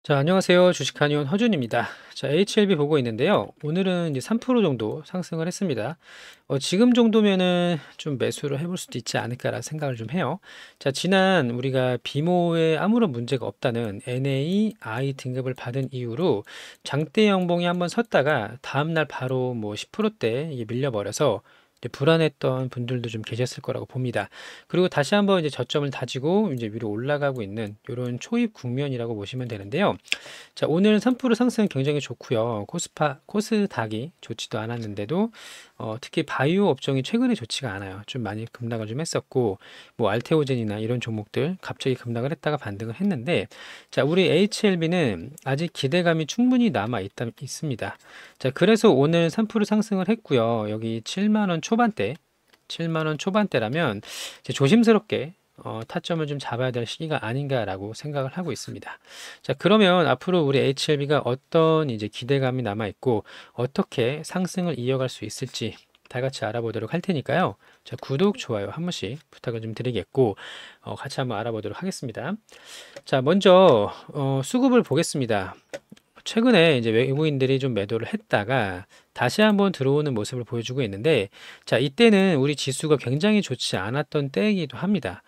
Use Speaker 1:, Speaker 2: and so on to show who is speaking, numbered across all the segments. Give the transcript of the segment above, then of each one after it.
Speaker 1: 자, 안녕하세요. 주식한의원 허준입니다. 자, HLB 보고 있는데요. 오늘은 이제 3% 정도 상승을 했습니다. 지금 정도면은 좀 매수를 해볼 수도 있지 않을까라는 생각을 좀 해요. 자, 지난 우리가 비모에 아무런 문제가 없다는 NAI 등급을 받은 이후로 장대 양봉이 한번 섰다가 다음날 바로 뭐 10%대 이게 밀려버려서 이제 불안했던 분들도 좀 계셨을 거라고 봅니다. 그리고 다시 한번 이제 저점을 다지고 이제 위로 올라가고 있는 이런 초입 국면이라고 보시면 되는데요. 자, 오늘 3% 상승 굉장히 좋고요. 코스닥이 좋지도 않았는데도 특히 바이오 업종이 최근에 좋지가 않아요. 좀 많이 급락을 좀 했었고, 뭐 알테오젠이나 이런 종목들 갑자기 급락을 했다가 반등을 했는데, 자, 우리 HLB는 아직 기대감이 충분히 있습니다. 자, 그래서 오늘 3% 상승을 했고요. 여기 7만 원 초반대, 7만 원 초반대라면 이제 조심스럽게 타점을 좀 잡아야 될 시기가 아닌가라고 생각을 하고 있습니다. 자, 그러면 앞으로 우리 HLB가 어떤 이제 기대감이 남아 있고 어떻게 상승을 이어갈 수 있을지 다 같이 알아보도록 할 테니까요. 자, 구독, 좋아요 한 번씩 부탁을 좀 드리겠고 같이 한번 알아보도록 하겠습니다. 자, 먼저 수급을 보겠습니다. 최근에 이제 외국인들이 좀 매도를 했다가 다시 한번 들어오는 모습을 보여주고 있는데, 자, 이때는 우리 지수가 굉장히 좋지 않았던 때이기도 합니다.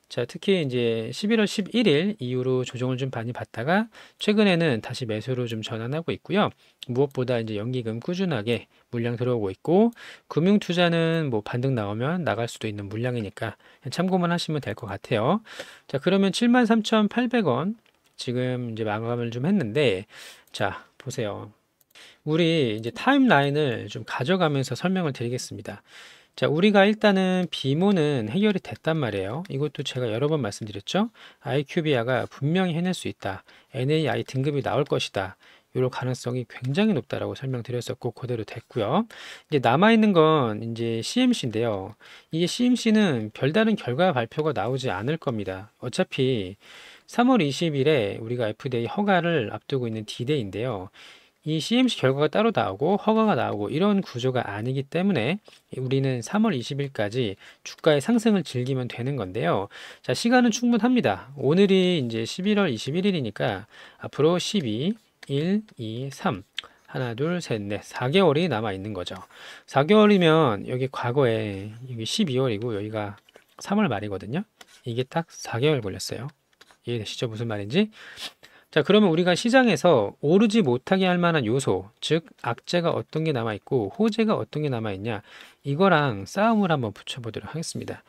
Speaker 1: 자, 특히 이제 11월 11일 이후로 조정을 좀 많이 받다가 최근에는 다시 매수로 좀 전환하고 있고요. 무엇보다 이제 연기금 꾸준하게 물량 들어오고 있고, 금융 투자는 뭐 반등 나오면 나갈 수도 있는 물량이니까 참고만 하시면 될 것 같아요. 자, 그러면 73,800원 지금 이제 마감을 좀 했는데, 자, 보세요. 우리 이제 타임라인을 좀 가져가면서 설명을 드리겠습니다. 자, 우리가 일단은 비모는 해결이 됐단 말이에요. 이것도 제가 여러 번 말씀드렸죠. IQVIA가 분명히 해낼 수 있다. NAI 등급이 나올 것이다. 이럴 가능성이 굉장히 높다라고 설명드렸었고 그대로 됐고요. 이제 남아있는 건 이제 CMC인데요. 이게 CMC는 별다른 결과 발표가 나오지 않을 겁니다. 어차피 3월 20일에 우리가 FDA 허가를 앞두고 있는 D-Day인데요. 이 CMC 결과가 따로 나오고 허가가 나오고 이런 구조가 아니기 때문에 우리는 3월 20일까지 주가의 상승을 즐기면 되는 건데요. 자, 시간은 충분합니다. 오늘이 이제 11월 21일이니까 앞으로 12, 1, 2, 3 하나, 둘, 셋, 넷, 4개월이 남아 있는 거죠. 4개월이면 여기 과거에 여기 12월이고 여기가 3월 말이거든요. 이게 딱 4개월 걸렸어요. 이해되시죠? 무슨 말인지? 자, 그러면 우리가 시장에서 오르지 못하게 할 만한 요소, 즉 악재가 어떤 게 남아 있고 호재가 어떤 게 남아 있냐, 이거랑 싸움을 한번 붙여보도록 하겠습니다.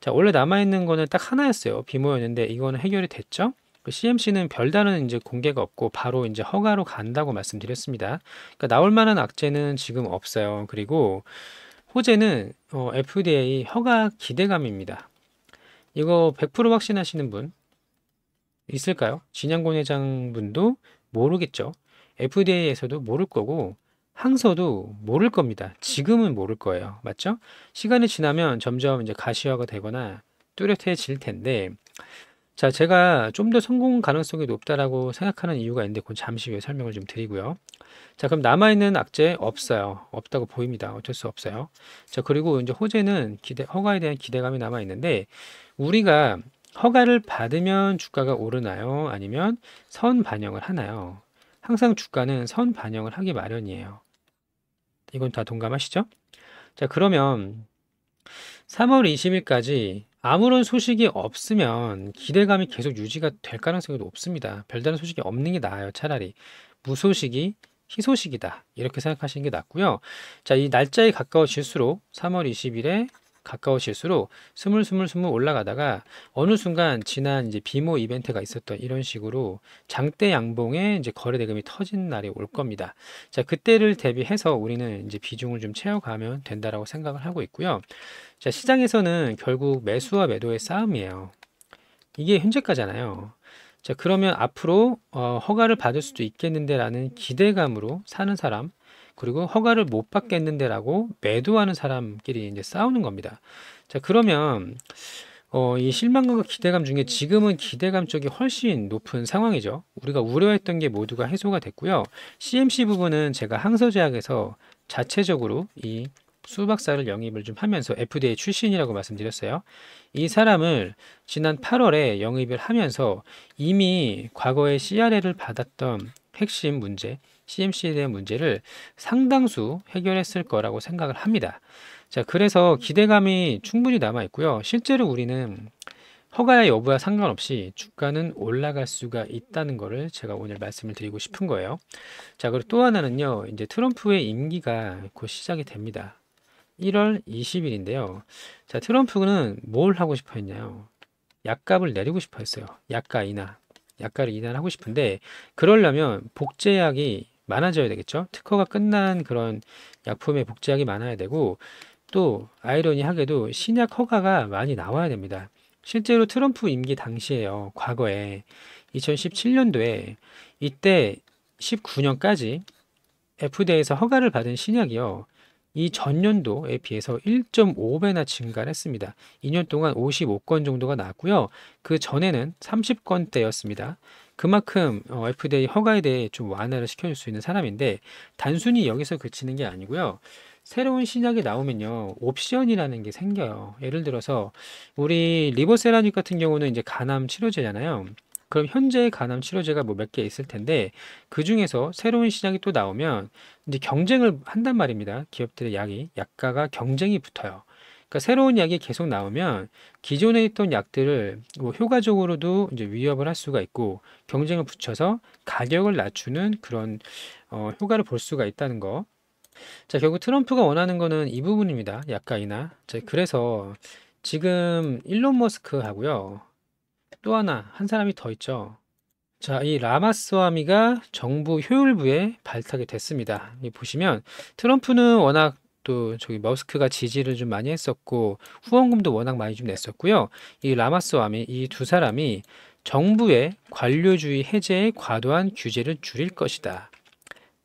Speaker 1: 자, 원래 남아 있는 거는 딱 하나였어요. 비모였는데 이거는 해결이 됐죠. CMC는 별다른 이제 공개가 없고 바로 이제 허가로 간다고 말씀드렸습니다. 그러니까 나올 만한 악재는 지금 없어요. 그리고 호재는 FDA 허가 기대감입니다. 이거 100% 확신하시는 분 있을까요? 진양곤 회장분도 모르겠죠. FDA에서도 모를 거고 항서도 모를 겁니다. 지금은 모를 거예요. 맞죠? 시간이 지나면 점점 이제 가시화가 되거나 뚜렷해질 텐데, 자, 제가 좀 더 성공 가능성이 높다라고 생각하는 이유가 있는데 그건 잠시 후에 설명을 좀 드리고요. 자, 그럼 남아있는 악재 없어요. 없다고 보입니다. 어쩔 수 없어요. 자, 그리고 이제 호재는 허가에 대한 기대감이 남아 있는데 우리가 허가를 받으면 주가가 오르나요? 아니면 선 반영을 하나요? 항상 주가는 선 반영을 하기 마련이에요. 이건 다 동감하시죠? 자, 그러면 3월 20일까지 아무런 소식이 없으면 기대감이 계속 유지가 될 가능성이 높습니다. 별다른 소식이 없는 게 나아요. 차라리 무소식이 희소식이다. 이렇게 생각하시는 게 낫고요. 자, 이 날짜에 가까워질수록 3월 20일에 가까워질수록 스물스물 올라가다가 어느 순간 지난 이제 비모 이벤트가 있었던 이런 식으로 장대 양봉에 이제 거래 대금이 터진 날이 올 겁니다. 자, 그때를 대비해서 우리는 이제 비중을 좀 채워가면 된다라고 생각을 하고 있고요. 자, 시장에서는 결국 매수와 매도의 싸움이에요. 이게 현재가잖아요. 자, 그러면 앞으로 허가를 받을 수도 있겠는데라는 기대감으로 사는 사람, 그리고 허가를 못 받겠는데라고 매도하는 사람끼리 이제 싸우는 겁니다. 자, 그러면 이 실망감과 기대감 중에 지금은 기대감 쪽이 훨씬 높은 상황이죠. 우리가 우려했던 게 모두가 해소가 됐고요. CMC 부분은 제가 항서제약에서 자체적으로 이 수박사를 영입을 좀 하면서 FDA 출신이라고 말씀드렸어요. 이 사람을 지난 8월에 영입을 하면서 이미 과거에 CRA를 받았던 핵심 문제, CMC에 대한 문제를 상당수 해결했을 거라고 생각을 합니다. 자, 그래서 기대감이 충분히 남아 있고요. 실제로 우리는 허가야 여부와 상관없이 주가는 올라갈 수가 있다는 거를 제가 오늘 말씀을 드리고 싶은 거예요. 자, 그리고 또 하나는요, 이제 트럼프의 임기가 곧 시작이 됩니다. 1월 20일인데요. 자, 트럼프는 뭘 하고 싶어 했냐요? 약값을 내리고 싶어 했어요. 약가 인하. 약가를 인하하고 싶은데, 그러려면 복제약이 많아져야 되겠죠? 특허가 끝난 그런 약품의 복제약이 많아야 되고, 또 아이러니하게도 신약 허가가 많이 나와야 됩니다. 실제로 트럼프 임기 당시에요. 과거에 2017년도에 이때 19년까지 FDA에서 허가를 받은 신약이요. 이 전년도에 비해서 1.5배나 증가를 했습니다. 2년 동안 55건 정도가 나왔고요. 그 전에는 30건대였습니다. 그만큼 FDA 허가에 대해 좀 완화를 시켜줄 수 있는 사람인데 단순히 여기서 그치는 게 아니고요. 새로운 신약이 나오면요. 옵션이라는 게 생겨요. 예를 들어서 우리 리보세라닉 같은 경우는 이제 간암 치료제잖아요. 그럼 현재 간암 치료제가 뭐 몇 개 있을 텐데 그 중에서 새로운 신약이 또 나오면 이제 경쟁을 한단 말입니다. 기업들의 약가가 경쟁이 붙어요. 그러니까 새로운 약이 계속 나오면 기존에 있던 약들을 뭐 효과적으로도 이제 위협을 할 수가 있고 경쟁을 붙여서 가격을 낮추는 그런 효과를 볼 수가 있다는 거. 자, 결국 트럼프가 원하는 거는 이 부분입니다. 약가 인하. 자, 그래서 지금 일론 머스크하고요. 또 한 사람이 더 있죠. 자, 이 라마스와미가 정부 효율부에 발탁이 됐습니다. 이 보시면 트럼프는 워낙 또 저기 머스크가 지지를 좀 많이 했었고 후원금도 워낙 많이 좀 냈었고요. 이 라마스와미 이 두 사람이 정부의 관료주의 해제에 과도한 규제를 줄일 것이다.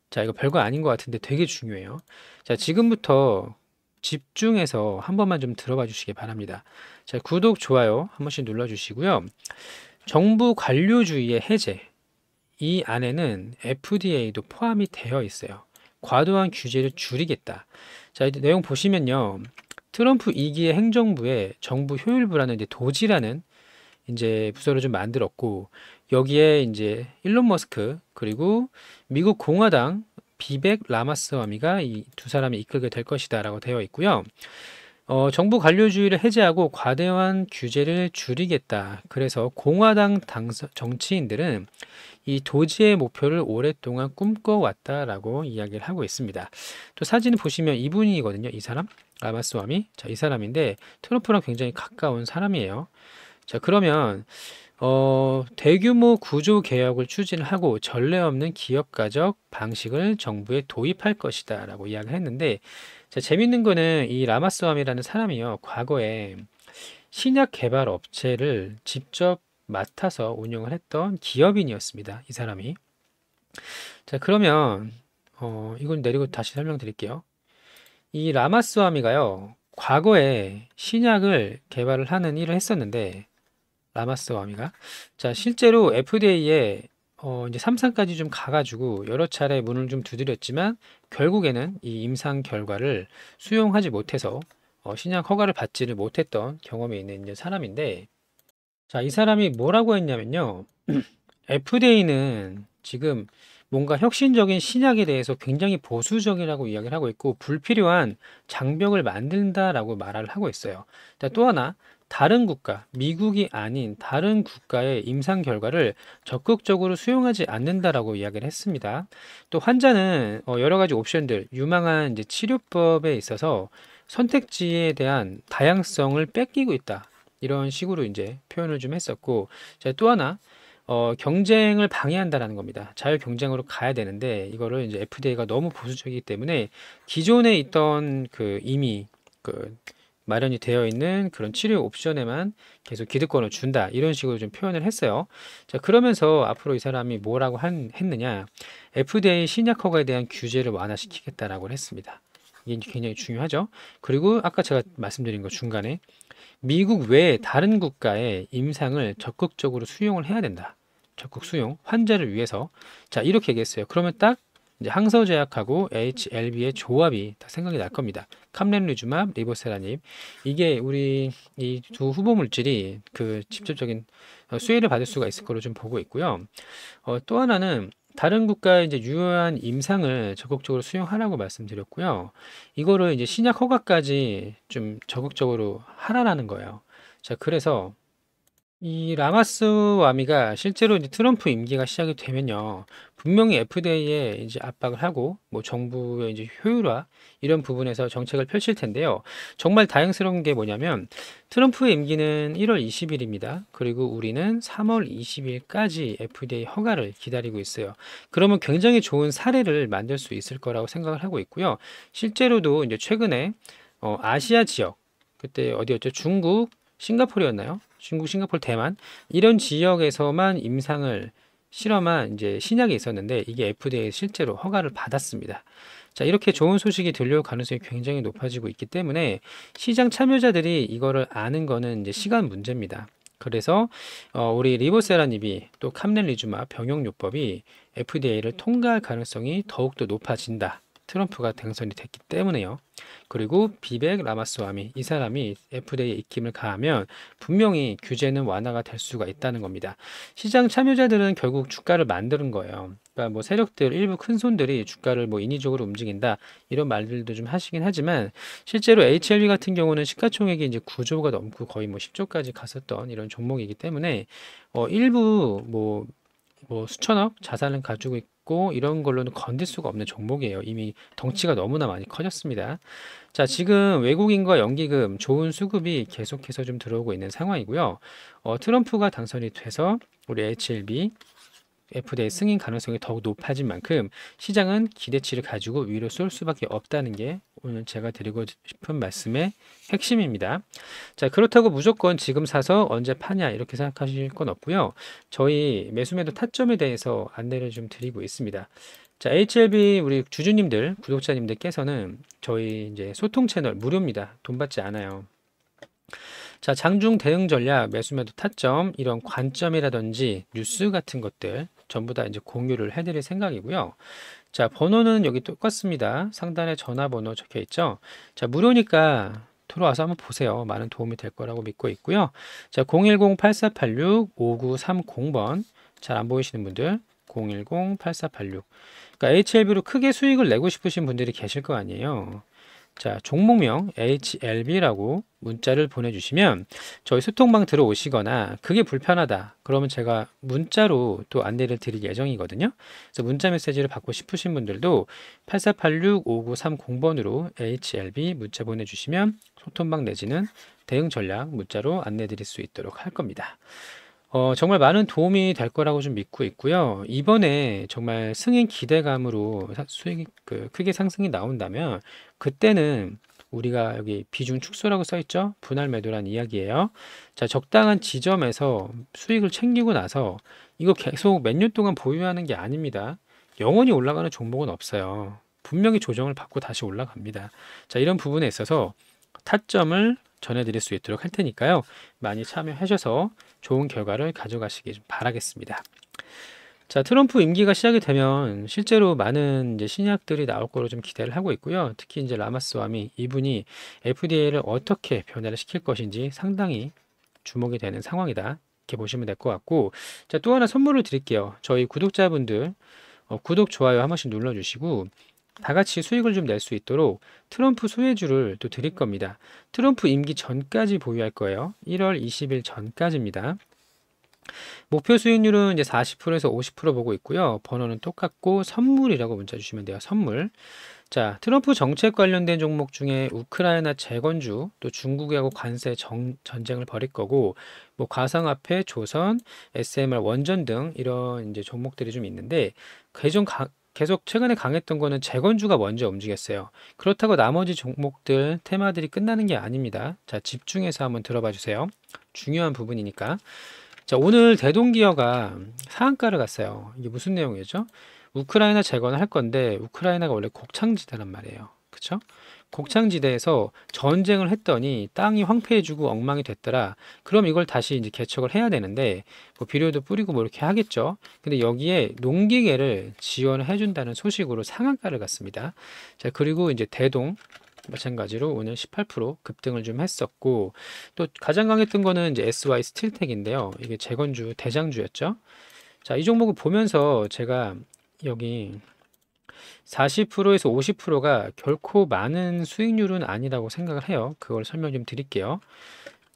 Speaker 1: 자, 이거 별거 아닌 것 같은데 되게 중요해요. 자, 지금부터 집중해서 한 번만 좀 들어봐 주시기 바랍니다. 자, 구독, 좋아요 한 번씩 눌러주시고요. 정부 관료주의의 해제, 이 안에는 FDA도 포함이 되어 있어요. 과도한 규제를 줄이겠다. 자, 이 내용 보시면요. 트럼프 2기의 행정부에 정부 효율부라는 이제 도지라는 이제 부서를 좀 만들었고 여기에 이제 일론 머스크 그리고 미국 공화당 비백 라마스와미가 이 두 사람이 이끌게 될 것이다라고 되어 있고요. 정부 관료주의를 해제하고 과대한 규제를 줄이겠다. 그래서 공화당 정치인들은 이 도지의 목표를 오랫동안 꿈꿔왔다라고 이야기를 하고 있습니다. 또 사진을 보시면 이분이거든요. 이 사람 라마스와미. 자, 이 사람인데 트럼프랑 굉장히 가까운 사람이에요. 자, 그러면 대규모 구조 개혁을 추진하고 전례 없는 기업 가적 방식을 정부에 도입할 것이다라고 이야기를 했는데 자, 재밌는 거는 이 라마스와미라는 사람이요. 과거에 신약 개발 업체를 직접 맡아서 운영을 했던 기업인이었습니다. 이 사람이. 자, 그러면 이건 내리고 다시 설명드릴게요. 이 라마스와미가요. 과거에 신약을 개발을 하는 일을 했었는데 라마스와미가 자, 실제로 FDA에 이제 3상까지 좀 가가지고 여러 차례 문을 좀 두드렸지만 결국에는 이 임상 결과를 수용하지 못해서 신약 허가를 받지를 못했던 경험이 있는 이제 사람인데 자, 이 사람이 뭐라고 했냐면요. FDA는 지금 뭔가 혁신적인 신약에 대해서 굉장히 보수적이라고 이야기를 하고 있고 불필요한 장벽을 만든다라고 말을 하고 있어요. 자, 또 하나 다른 국가, 미국이 아닌 다른 국가의 임상 결과를 적극적으로 수용하지 않는다라고 이야기를 했습니다. 또 환자는 여러 가지 옵션들, 유망한 이제 치료법에 있어서 선택지에 대한 다양성을 뺏기고 있다. 이런 식으로 이제 표현을 좀 했었고, 자, 또 하나 경쟁을 방해한다라는 겁니다. 자유 경쟁으로 가야 되는데 이거를 이제 FDA가 너무 보수적이기 때문에 기존에 있던 그 이미 그 마련이 되어 있는 그런 치료 옵션에만 계속 기득권을 준다 이런 식으로 좀 표현을 했어요. 자, 그러면서 앞으로 이 사람이 뭐라고 했느냐 FDA 신약 허가에 대한 규제를 완화시키겠다라고 했습니다. 이게 굉장히 중요하죠. 그리고 아까 제가 말씀드린 거 중간에 미국 외에 다른 국가의 임상을 적극적으로 수용을 해야 된다. 적극 수용, 환자를 위해서. 자, 이렇게 얘기했어요. 그러면 딱 이제 항서제약하고 HLB의 조합이 다 생각이 날 겁니다. 캄렌리주맙, 리보세라닙. 이게 우리 이 두 후보 물질이 그 직접적인 수혜를 받을 수가 있을 거로 좀 보고 있고요. 또 하나는 다른 국가의 이제 유효한 임상을 적극적으로 수용하라고 말씀드렸고요. 이거를 이제 신약 허가까지 좀 적극적으로 하라라는 거예요. 자, 그래서 이 라마스와미가 실제로 이제 트럼프 임기가 시작이 되면요, 분명히 FDA에 이제 압박을 하고, 뭐 정부의 이제 효율화 이런 부분에서 정책을 펼칠 텐데요. 정말 다행스러운 게 뭐냐면 트럼프의 임기는 1월 20일입니다. 그리고 우리는 3월 20일까지 FDA 허가를 기다리고 있어요. 그러면 굉장히 좋은 사례를 만들 수 있을 거라고 생각을 하고 있고요. 실제로도 이제 최근에 아시아 지역, 그때 어디였죠? 중국, 싱가포르였나요? 중국, 싱가포르, 대만 이런 지역에서만 임상을 실험한 이제 신약이 있었는데 이게 FDA 실제로 허가를 받았습니다. 자, 이렇게 좋은 소식이 들려올 가능성이 굉장히 높아지고 있기 때문에 시장 참여자들이 이거를 아는 거는 이제 시간 문제입니다. 그래서 우리 리보세라닙이 또 캄렌리주마 병용요법이 FDA를 통과할 가능성이 더욱더 높아진다. 트럼프가 당선이 됐기 때문에요. 그리고 비벡 라마스와미 이 사람이 FDA에 입김을 가하면 분명히 규제는 완화가 될 수가 있다는 겁니다. 시장 참여자들은 결국 주가를 만드는 거예요. 그러니까 뭐 세력들 일부 큰 손들이 주가를 뭐 인위적으로 움직인다 이런 말들도 좀 하시긴 하지만 실제로 HLB 같은 경우는 시가총액이 이제 9조가 넘고 거의 뭐 10조까지 갔었던 이런 종목이기 때문에 일부 뭐 수천억 자산을 가지고 있고 이런 걸로는 건들 수가 없는 종목이에요. 이미 덩치가 너무나 많이 커졌습니다. 자, 지금 외국인과 연기금 좋은 수급이 계속해서 좀 들어오고 있는 상황이고요. 트럼프가 당선이 돼서 우리 HLB FDA 승인 가능성이 더욱 높아진 만큼 시장은 기대치를 가지고 위로 쏠 수밖에 없다는 게 오늘 제가 드리고 싶은 말씀의 핵심입니다. 자, 그렇다고 무조건 지금 사서 언제 파냐 이렇게 생각하실 건 없고요. 저희 매수매도 타점에 대해서 안내를 좀 드리고 있습니다. 자, HLB 우리 주주님들, 구독자님들께서는 저희 이제 소통 채널 무료입니다. 돈 받지 않아요. 자, 장중 대응 전략, 매수매도 타점, 이런 관점이라든지 뉴스 같은 것들 전부 다 이제 공유를 해드릴 생각이고요. 자, 번호는 여기 똑같습니다. 상단에 전화번호 적혀 있죠. 자, 무료니까 들어와서 한번 보세요. 많은 도움이 될 거라고 믿고 있고요. 자, 010-8486-5930번. 잘 안 보이시는 분들 010-8486. 그러니까 HLB로 크게 수익을 내고 싶으신 분들이 계실 거 아니에요. 자, 종목명 HLB라고 문자를 보내주시면 저희 소통방 들어오시거나 그게 불편하다 그러면 제가 문자로 또 안내를 드릴 예정이거든요. 그래서 문자 메시지를 받고 싶으신 분들도 8486-5930번으로 HLB 문자 보내주시면 소통방 내지는 대응 전략 문자로 안내 드릴 수 있도록 할 겁니다. 정말 많은 도움이 될 거라고 좀 믿고 있고요. 이번에 정말 승인 기대감으로 수익이 크게 상승이 나온다면 그때는 우리가 여기 비중 축소라고 써 있죠? 분할 매도란 이야기예요. 자, 적당한 지점에서 수익을 챙기고 나서 이거 계속 몇 년 동안 보유하는 게 아닙니다. 영원히 올라가는 종목은 없어요. 분명히 조정을 받고 다시 올라갑니다. 자, 이런 부분에 있어서 타점을 전해드릴 수 있도록 할 테니까요. 많이 참여하셔서 좋은 결과를 가져가시기 바라겠습니다. 자, 트럼프 임기가 시작이 되면 실제로 많은 이제 신약들이 나올 거로 좀 기대를 하고 있고요. 특히 이제 라마스와미 이분이 FDA를 어떻게 변화를 시킬 것인지 상당히 주목이 되는 상황이다. 이렇게 보시면 될 것 같고, 자, 또 하나 선물을 드릴게요. 저희 구독자분들 구독, 좋아요 한 번씩 눌러주시고 다 같이 수익을 좀 낼 수 있도록 트럼프 소외주를 또 드릴 겁니다. 트럼프 임기 전까지 보유할 거예요. 1월 20일 전까지입니다. 목표 수익률은 이제 40%에서 50% 보고 있고요. 번호는 똑같고 선물이라고 문자 주시면 돼요. 선물. 자, 트럼프 정책 관련된 종목 중에 우크라이나 재건주, 또 중국하고 관세 전쟁을 벌일 거고, 뭐 가상화폐, 조선, SMR, 원전 등 이런 이제 종목들이 좀 있는데, 계속 최근에 강했던 거는 재건주가 먼저 움직였어요. 그렇다고 나머지 종목들, 테마들이 끝나는 게 아닙니다. 자, 집중해서 한번 들어봐 주세요. 중요한 부분이니까. 자, 오늘 대동기어가 상한가를 갔어요. 이게 무슨 내용이죠? 우크라이나 재건을 할 건데 우크라이나가 원래 곡창지대란 말이에요. 그쵸? 곡창지대에서 전쟁을 했더니 땅이 황폐해지고 엉망이 됐더라. 그럼 이걸 다시 이제 개척을 해야 되는데 뭐 비료도 뿌리고 뭐 이렇게 하겠죠. 근데 여기에 농기계를 지원을 해준다는 소식으로 상한가를 갔습니다. 자, 그리고 이제 대동 마찬가지로 오늘 18% 급등을 좀 했었고, 또 가장 강했던 거는 이제 SY 스틸텍인데요. 이게 재건주 대장주였죠. 자, 이 종목을 보면서 제가 여기 40%에서 50%가 결코 많은 수익률은 아니라고 생각을 해요. 그걸 설명 좀 드릴게요.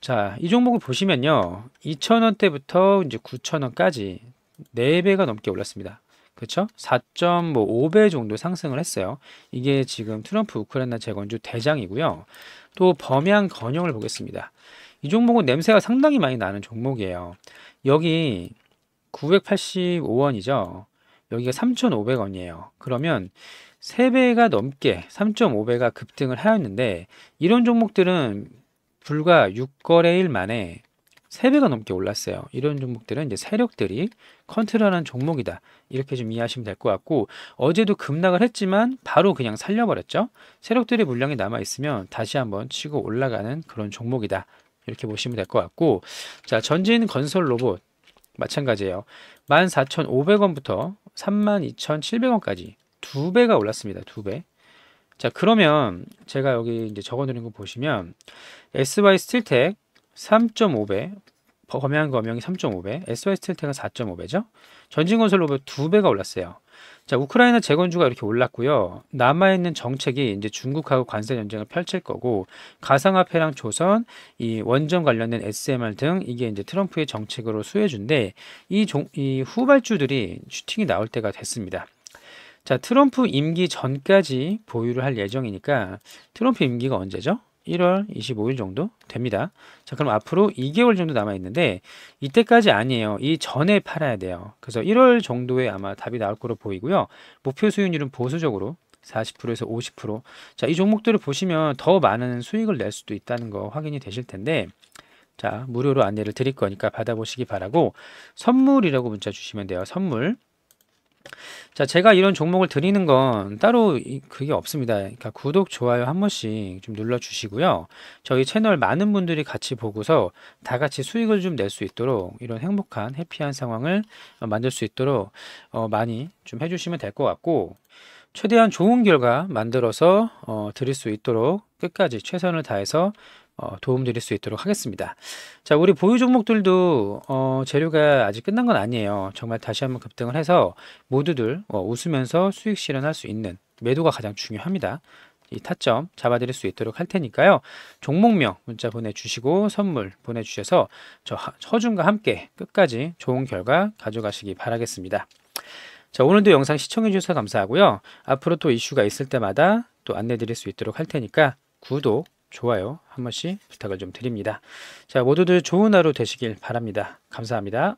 Speaker 1: 자, 이 종목을 보시면요. 2,000원대부터 이제 9,000원까지 4배가 넘게 올랐습니다. 그렇죠? 4.5배 정도 상승을 했어요. 이게 지금 트럼프 우크라이나 재건주 대장이고요. 또 범양 건영을 보겠습니다. 이 종목은 냄새가 상당히 많이 나는 종목이에요. 여기 985원이죠. 여기가 3,500원이에요. 그러면 3배가 넘게 3.5배가 급등을 하였는데 이런 종목들은 불과 6거래일 만에 3배가 넘게 올랐어요. 이런 종목들은 이제 세력들이 컨트롤하는 종목이다. 이렇게 좀 이해하시면 될 것 같고, 어제도 급락을 했지만 바로 그냥 살려버렸죠. 세력들의 물량이 남아있으면 다시 한번 치고 올라가는 그런 종목이다. 이렇게 보시면 될 것 같고, 자, 전진 건설 로봇 마찬가지예요. 14,500원부터 32,700원까지 2배가 올랐습니다. 2배. 자, 그러면 제가 여기 이제 적어놓은 거 보시면 SY 스틸텍 3.5배, 범양 검영이 3.5배, SY 스틸텍은 4.5배죠. 전진건설 로봇 2배가 올랐어요. 자, 우크라이나 재건주가 이렇게 올랐고요. 남아있는 정책이 이제 중국하고 관세 전쟁을 펼칠 거고, 가상화폐랑 조선, 이 원전 관련된 SMR 등 이게 이제 트럼프의 정책으로 수혜주인데 이 후발주들이 슈팅이 나올 때가 됐습니다. 자, 트럼프 임기 전까지 보유를 할 예정이니까 트럼프 임기가 언제죠? 1월 25일 정도 됩니다. 자, 그럼 앞으로 2개월 정도 남아 있는데 이때까지 아니에요. 이 전에 팔아야 돼요. 그래서 1월 정도에 아마 답이 나올 거로 보이고요. 목표 수익률은 보수적으로 40%에서 50%. 자, 이 종목들을 보시면 더 많은 수익을 낼 수도 있다는 거 확인이 되실 텐데, 자, 무료로 안내를 드릴 거니까 받아보시기 바라고, 선물이라고 문자 주시면 돼요. 선물. 자, 제가 이런 종목을 드리는 건 따로 그게 없습니다. 그러니까 구독, 좋아요 한 번씩 좀 눌러주시고요. 저희 채널 많은 분들이 같이 보고서 다 같이 수익을 좀 낼 수 있도록 이런 행복한 해피한 상황을 만들 수 있도록 많이 좀 해주시면 될 것 같고, 최대한 좋은 결과 만들어서 드릴 수 있도록 끝까지 최선을 다해서 도움 드릴 수 있도록 하겠습니다. 자, 우리 보유 종목들도 재료가 아직 끝난 건 아니에요. 정말 다시 한번 급등을 해서 모두들 웃으면서 수익 실현할 수 있는 매도가 가장 중요합니다. 이 타점 잡아드릴 수 있도록 할 테니까요. 종목명 문자 보내주시고 선물 보내주셔서 저 허준과 함께 끝까지 좋은 결과 가져가시기 바라겠습니다. 자, 오늘도 영상 시청해 주셔서 감사하고요. 앞으로 또 이슈가 있을 때마다 또 안내 드릴 수 있도록 할 테니까 구독, 좋아요 한 번씩 부탁을 좀 드립니다. 자, 모두들 좋은 하루 되시길 바랍니다. 감사합니다.